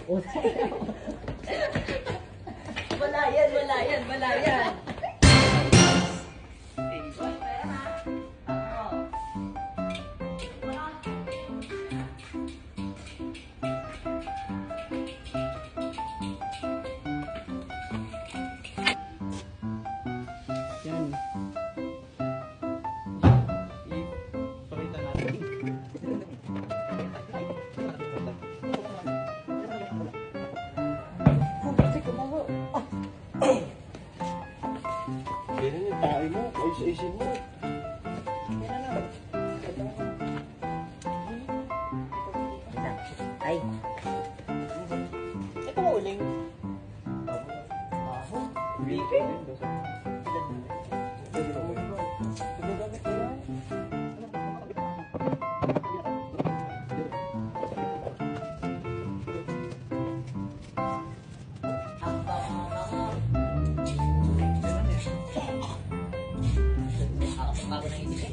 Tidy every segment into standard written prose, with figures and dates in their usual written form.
Wala yan, wala yan, wala yan. Yan. Ipakita natin. Ganyan yung tayo mo, ayos-ayusin mo. Ay. Ito mo uling. Bago na isip.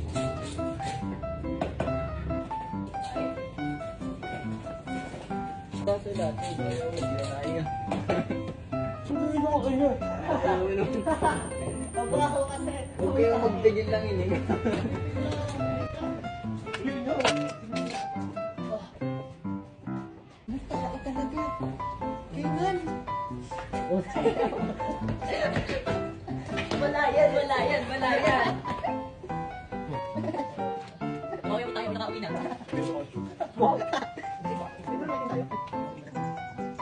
Kasi dati, kaya. Subuhin mo kayo. Pabaho kasi. Huwag kayong magtigil lang ini. Wala yan, wala yan, wala yan. Okay mo tayo, nakauwi na.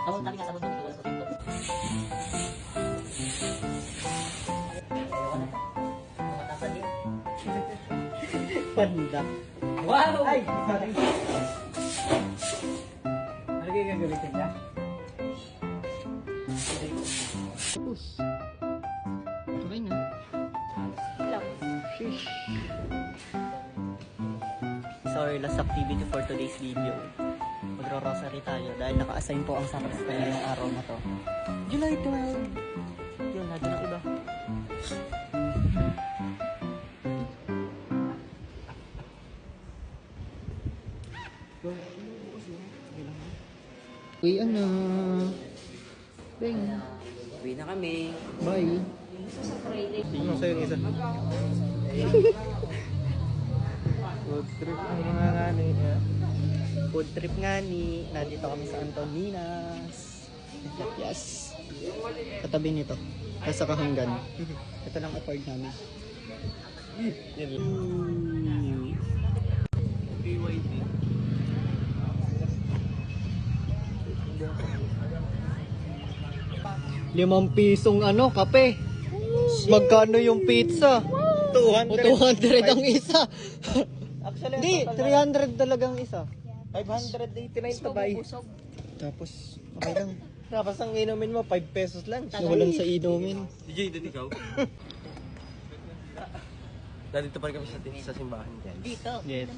Sabon tabi nga, sabon tabi. Wala sa pinto. Mga tasa din. Panda. Wow! Ay, sorry. Ano kayo gagamitin ka? Tapos. Okay na. Sheesh. So, our last activity for today's video. Magro-rosary tayo dahil naka-assign po ang sakristan ngayong araw na to. July 12. Yun, nandun ang iba. Uy, ano? Beng. Uwi na kami. Bye. Ano sa'yo yung isa? Food trip ang mga ngani. Food trip nga ni. Nandito kami sa Antoninas. Yes. Katabi nito. Nasa Kahanggan. Ito lang afford namin. BYD. ₱5 ano, kape. Magkano yung pizza? 200. 200 ang isa. Actually, Hindi, 300 talagang isa. 589 tabay. Tapos, okay lang. Tapos ang inumin mo, 5 pesos lang. Nawalan sa inumin. DJ, dito ikaw. Dito pa rin kami sa simbahan dyan. Dito. Yes.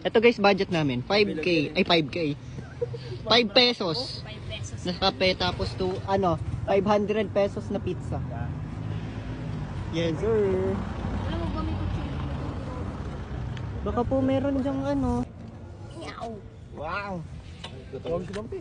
Ito guys, budget namin. 5K. Ay, 5K. 5 pesos. 5 pesos. Na kape, tapos to, ano, 500 pesos na pizza. Yes, sir. Alam mo ba may kutsyon? Baka po meron dyang ano. Meow. Wow! Tawag si Bumpy.